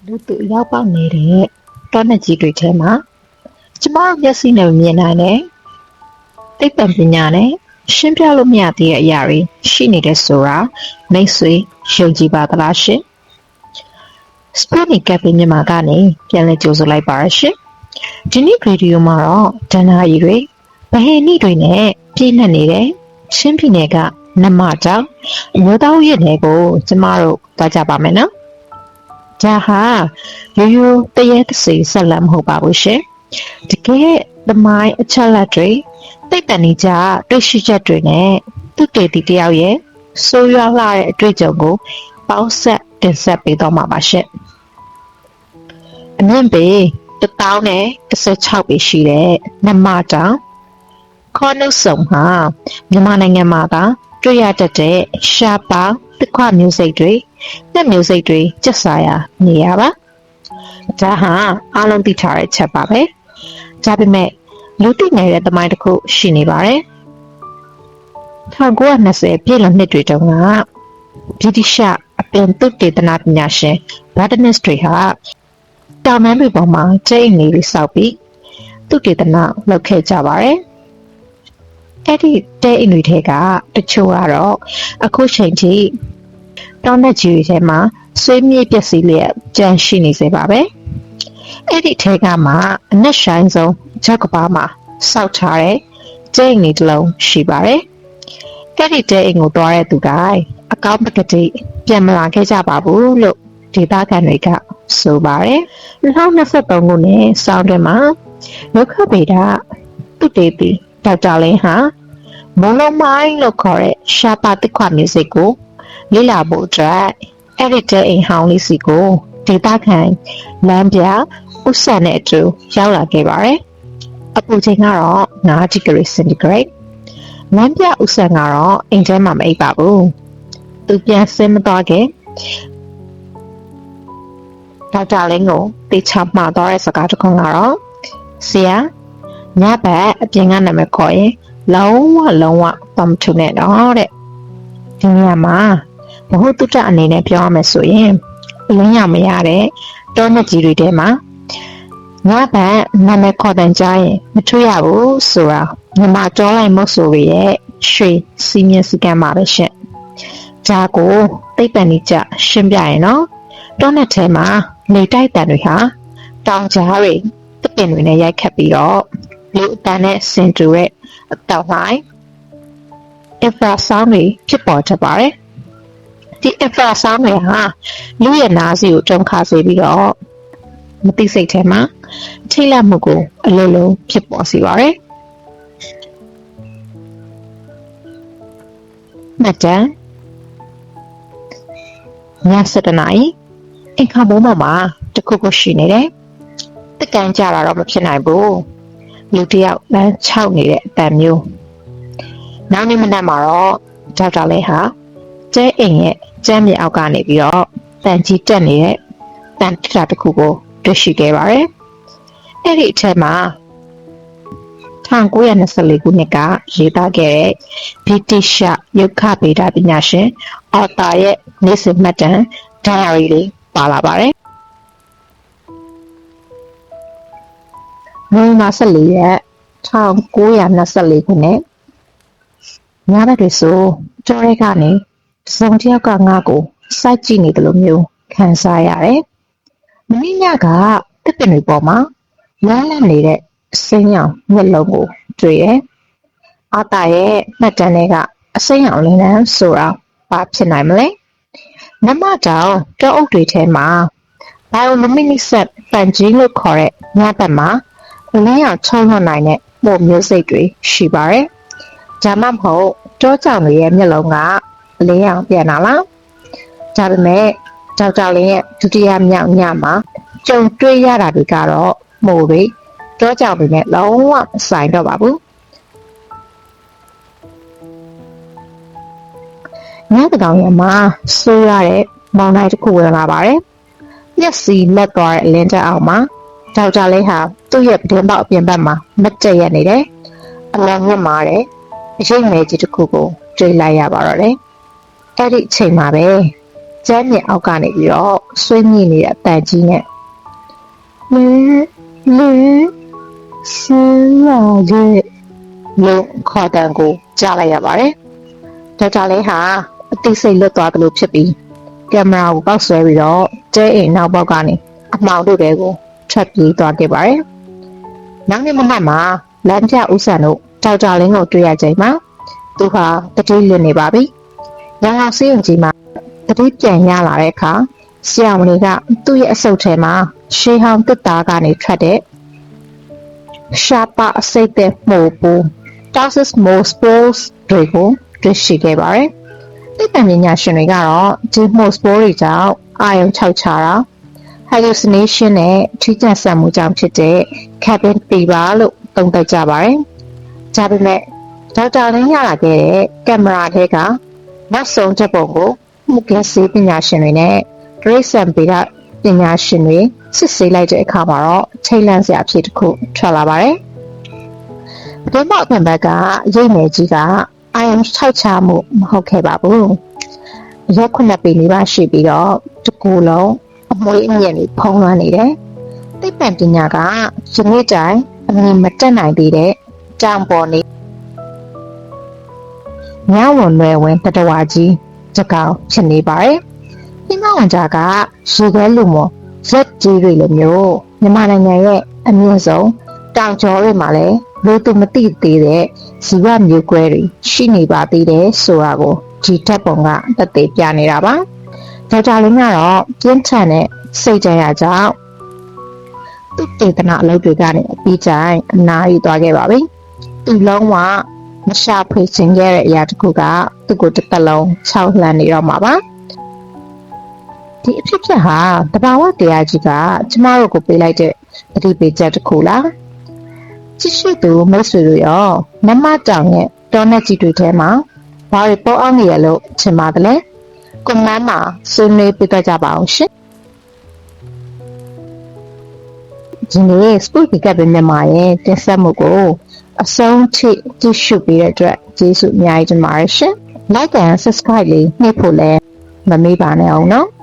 လူသူအရောက်ပေါက်နေတဲ့တောနဲ့ကြီးတွေထဲမှာကျမတို့မျက်စိနဲ့မမြင်နိုင်တဲ့သိပ္ပံပညာနဲ့ရှင်းပြလို့မရသေးတဲ့အရာတွေရှိနေတယ်ဆိုတာမိတ်ဆွေယုံကြည်ပါသလားရှင်။ Sputnik Cafe မြန်မာကနေပြန်လည်ကြိုဆိုလိုက်ပါရရှင်။ဒီနေ့ဗီဒီယိုမှာတော့ဒဏ္ဍာရီတွေဗဟိနိတွေနဲ့ပြည့်နှက်နေတဲ့ချင်းပြည်နယ်ကနမတောင်အမျိုးသားဥယျာဉ်တွေကိုကျမတို့သွားကြပါမယ်နော်။ဒါဟာရိုးရိုးတရေတစီဆက်လက်မဟုတ်ပါဘူးရှင်။တကယ်သမိုင်းအချက်လက်တွေသိပ္ပံနည်းကျတွေ့ရှိချက်တွေနဲ့သူတေသီတယောက်ရဲ့ဆိုးရွားလာတဲ့အတွေ့အကြုံကိုပေါင်းဆက်တင်ဆက်ပေးတော့မှာပါရှင်။အမြင့်ပေ1016ပေရှိတဲ့နမတောင်ခေါ်နှုတ်ဆုံဟာမြန်မာနိုင်ငံမှာကတွေ့ရတတ်တဲ့ရှားပေါင်းတစ်ခွမျိုးစိတ်တွေနဲ့မျိုးစိတ်တွေကျက်စားရာနေရာပါဒါဟာအားလုံးသိထားတဲ့ချက်ပါပဲဒါပေမဲ့လူသိနေတဲ့သမိုင်းတစ်ခုရှိနေပါတယ်1920ပြည့်လွန်နှစ်တွေတုန်းကဗြိတိရှအပင်သုတေသနပညာရှင် Botanist တွေဟာတောင်တန်းတွေပေါ်မှာကျိန်းနေပြီးစောက်ပြီးသုတေသနလုပ်ခဲ့ကြပါတယ်အဲ့ဒီတဲအိမ်တွေထဲကတချို့ကတော့အခုချိန်ထိတောနဲ့ကြီးတွေထဲမှာဆွေးမြေ့ပျက်စီးလျက်ကျန်ရှိနေစေပါပဲအဲ့ဒီထဲကမှအနက်ရှိုင်းဆုံးဂျက်ကပါမှာစောက်ထားတဲ့တဲအိမ်တွေတစ်လုံးရှိပါတယ်အဲ့ဒီတဲအိမ်ကိုသွားတဲ့သူကအကောင့်ပကတိပြန်မလာခဲ့ကြပါဘူးလို့ဒေသခံတွေကဆိုပါတယ်2023ခုနှစ်ဆောင်းတွင်မှာရုက္ခဗေဒသုတေသီဒေါက်တာလင်းဟာမုံလုံးမိုင်းလို့ခေါ်တဲ့ရှားပါတစ်ခွမျိုးစိတ်ကိုလေ့လာဖို့အတွက်အဲ့ဒီတဲအိမ်ဟောင်းလေးစီကိုဒေသခံလမ်းပြဥစ္စာနဲ့အတူရောက်လာခဲ့ပါတယ်။အပူချိန်ကတော့9 degree centigrade လမ်းပြဥစ္စာကတော့အိမ်ထဲမှာမအိပ်ပါဘူး။သူပြန်ဆင်းမသွားခင်ဒေါက်တာလင်းကိုတေချာမှားသွားတဲ့စကားတစ်ခုကတော့ဆရာညဘက်အပြင်ကနာမည်ခေါ်ရင်လုံးဝတမထူနဲ့တော့တဲ့ဒီနေရာမှာဘ ഹു တုတ္တအနေနဲ့ပြောရမယ်ဆိုရင်အလင်းရောင်မရတဲ့တောနှစ်ကြီးတွေထဲမှာညဘက်နာမည်ခေါ်တဲ့ကြားရင်မထူရဘူးဆိုတာမြန်မာတောလိုက်မုတ်ဆိုတွေရဲ့ရွှေစီမင်းစကန်ပါပဲရှင့်ဒါကိုသိပ္ပံနည်းကျရှင်းပြရင်နော်တောနှစ်ထဲမှာနေတိုက်တန်တွေဟာတောင်ကြားတွေတပင်တွေနဲ့ရိုက်ခတ်ပြီးတော့လူအတန်းနဲ့ဆင်တူတဲ့အတောင်လိုက် infrasound တွေဖြစ်ပေါ်တတ်ပါတယ်ဒီ infrasound တွေဟာလူရဲ့နားစီကိုတုံခါစေပြီးတော့မသိစိတ်ထဲမှာထိတ်လန့်မှုကိုအလိုလိုဖြစ်ပေါ်စေပါတယ်မတန်ည7 နာရီအခါမိုးမှာတခုခုရှိနေတယ်တကန်ကြတာတော့မဖြစ်နိုင်ဘူးလူတယောက်လမ်း6နေတဲ့အတန်မျိုးနောက်နေ့မနက်မှာတော့ဒေါက်တာလေးဟာကျဲအိမ်ရဲ့ကျမ်းမြေအောက်ကနေပြီးတော့တန်ကြီးတက်နေတဲ့တန်ထတစ်ခုကိုတွေ့ရှိခဲ့ပါတယ်အဲ့ဒီအထက်မှာ1924ခုနှစ်ကရေးသားခဲ့တဲ့ဗြိတိရှရုက္ခဗေဒပညာရှင်အော်တာရဲ့နေ့စဉ်မှတ်တမ်း diary လေးပါလာပါတယ်နိုဝင်ဘာ14ရက်1924ခုနှစ်ညဘက်တွေဆိုကြော်ရဲကနေစုံတယောက်ကငါ့ကိုစိုက်ကြည့်နေတယ်လို့မျိုးခံစားရတယ်။မင်းညကတစ်ပင်တွေပေါ်မှာလန်းလန်းနေတဲ့အစိမ်းရောင်မျက်လုံးကိုတွေ့တယ်။အာတာရဲ့မှတ်တမ်းတွေကအစိမ်းရောင်လင်းလန်းဆိုတာဘာဖြစ်နိုင်မလဲ။နမတောင်တောအုပ်တွေထဲမှာ bioluminescent ပန်ဂျင်းလို့ခေါ်တဲ့ညဘက်မှာအလင်းရောင်ချုံလွှတ်နိုင်တဲ့ပုံမျိုးစိတ်တွေရှိပါတယ်။ဒါမှမဟုတ်တောကြောင်တွေရဲ့မျက်လုံးကအလင်းရောင်ပြန်လာလား။ဒါပေမဲ့ဒေါက်တာလင်းရဲ့ဒုတိယမြောက်ညမှာကြုံတွေ့ရတာတွေကတော့မို့တွေတောကြောင်တွေနဲ့လုံးဝမဆိုင်တော့ပါဘူး။ညတကောင်ရမှာဆိုးရတဲ့မောင်နှိုက်တစ်ခုဝင်လာပါတယ်။မျက်စိလက်သွားတဲ့အလင်းတက်အောင်မှာဒေါက်တာလေးဟာသူ့ရဲ့ပတင်းပေါက်အပြင်ဘက်မှာမတ်တက်ရနေတယ်။အလံမြင့်မာတဲ့အရိပ်မဲကြီးတစ်ခုကိုတွေ့လိုက်ရပါတော့တယ်။အဲ့ဒီအချိန်မှာပဲ ကျမ်းမြင့်အောက်ကနေပြီးတော့ဆွေးမြည်နေတဲ့အတန်ကြီးနဲ့လေဆရာရဲ့လို့ခေါ်တဲ့ကိုကြားလိုက်ရပါတယ်။ဒေါက်တာလေးဟာအသိစိတ်လွတ်သွားသလိုဖြစ်ပြီးကင်မရာကိုပောက်ဆွဲပြီးတော့ကျဲအိမ်နောက်ပေါက်ကနေအမှောင်တို့တွေကိုထွက်ပြေးသွားခဲ့ပါတယ်။နောက်နေ့မနက်မှာလမ်းပြဦးဆန်တို့ဒေါက်တာလင်းကိုတွေ့ရချိန်မှာသူဟာတတိလွတ်နေပါပြီ။ညောင်အောင်စေးရုံကြီးမှာတတိပြန်ရလာတဲ့အခါဆရာမလေးကသူ့ရဲ့အဆုတ်ထဲမှာရှေးဟောင်းတစ်သားကနေထွက်တဲ့ရှာပါအစိတ်တဲ့မှုပူ Tarsus Mospores တွေကိုတွေ့ရှိခဲ့ပါတယ်။သိပ္ပံပညာရှင်တွေကတော့ဒီ Mospores တွေကြောင့်အာရုံခြောက်ခြားတာ hallucination နဲ့ထိကျက်ဆံမှုကြောင့်ဖြစ်တဲ့ cabin fever လို့သုံးသပ်ကြပါတယ်။ဒါပေမဲ့ဒေါက်တာလင်းရလာခဲ့တဲ့ကင်မရာထဲကနောက်ဆုံးချက်ပုံကိုမှုကင်းစေပညာရှင်တွေနဲ့ဒရိစံပေကပညာရှင်တွေစစ်ဆေးလိုက်တဲ့အခါမှာတော့ထိတ်လန့်စရာအဖြစ်တစ်ခုထွက်လာပါတယ်။ဘုံမောက်ပြန်ဘက်ကရိတ်နယ်ကြီးကအာယုံထောက်ချမှုမဟုတ်ခဲ့ပါဘူး။ရက်9ပေနေပါရှိပြီးတော့တကူလုံးအမွှေးအမြင့်တွေဖုံးလွှမ်းနေတယ်။သိပ္ပံပညာကယနေ့တိုင်အမြင်မတက်နိုင်သေးတဲ့တောင်ပေါ်နေညဝန်လွယ်ဝင်တတဝါကြီးတကောင်ဖြစ်နေပါတယ်။ဒီမောင်ကြကရေခဲလူမရက်ကြီးတွေလိုမျိုးမြန်မာနိုင်ငံရဲ့အမြင့်ဆုံးတောင်ကျော်တွေမှာလည်းလူသူမသိသေးတဲ့ဇီဝမျိုးကွဲတွေရှိနေပါသေးတယ်ဆိုတာကိုဒီဓာတ်ပုံကသက်သေပြနေတာပါ။ဒေါက်တာလင်းကတော့ပြင်းထန်တဲ့စိတ်ကြရကြောင့်သူတေသနာအလုပ်တွေကနေအပြီးတိုင်အနားယူသွားခဲ့ပါပြီ။သူလုံးဝမရှာဖွေခြင်းခဲ့တဲ့အရာတစ်ခုကသူ့ကိုတစ်သက်လုံးခြောက်လှမ်းနေတော့မှာပါ။ဒီအဖြစ်ဖြစ်ဟာတဘာဝတရားကြီးကကျမတို့ကိုပေးလိုက်တဲ့သတိပေးချက်တစ်ခုလား။ကြည့်ရှုသူမိတ်ဆွေတို့ရောနမတောင်ရဲ့တောနက်ကြီးတွေထဲမှာဘာတွေပေါ်အောင်နေရလို့ထင်ပါတယ်လဲ။ကွန်မန့်မှာဆွေးနွေးပြကြပါအောင်ရှင်။ဒီနေ့ Spooky Cabin မြန်မာရဲ့တင်ဆက်မှုကိုအဆုံးထိကြည့်ရှုပေးတဲ့အတွက်ကျေးဇူးအများကြီးတင်ပါတယ်ရှင်။ Like and subscribe လေးနှိပ်ဖို့လည်းမမေ့ပါနဲ့အောင်နော်။